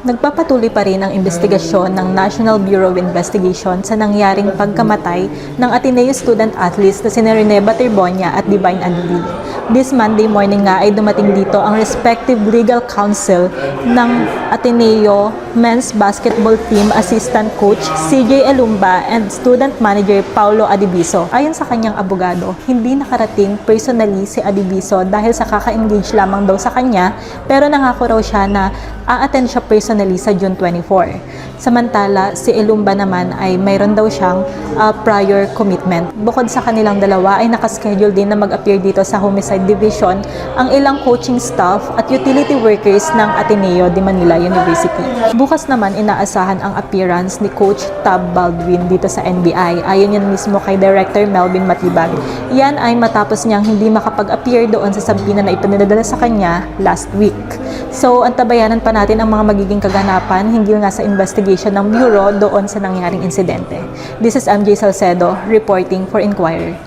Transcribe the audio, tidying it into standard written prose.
Nagpapatuloy pa rin ang investigasyon ng National Bureau of Investigation sa nangyaring pagkamatay ng Ateneo student athletes na sina Rene Baterbonia at Divine Adlil. This Monday morning nga ay dumating dito ang respective legal counsel ng Ateneo Men's Basketball Team Assistant Coach CJ Elumba and Student Manager Paulo Adibiso. Ayon sa kanyang abogado, hindi nakarating personally si Adibiso dahil sa kaka-engage lamang daw sa kanya, pero nangako raw siya na a-attend siya personally sa June 24. Samantala, si Elumba naman ay mayroon daw siyang prior commitment. Bukod sa kanilang dalawa ay nakaschedule din na mag-appear dito sa Homicide Division ang ilang coaching staff at utility workers ng Ateneo de Manila University. Bukas naman inaasahan ang appearance ni Coach Tab Baldwin dito sa NBI. Ayon yan mismo kay Director Melvin Matibag. Yan ay matapos niyang hindi makapag-appear doon sa sabina na ipinadala sa kanya last week. So, antabayanan pa natin ang mga magiging kaganapan hinggil nga sa investigation ng Bureau doon sa nangyaring insidente. This is MJ Salcedo reporting for Inquirer.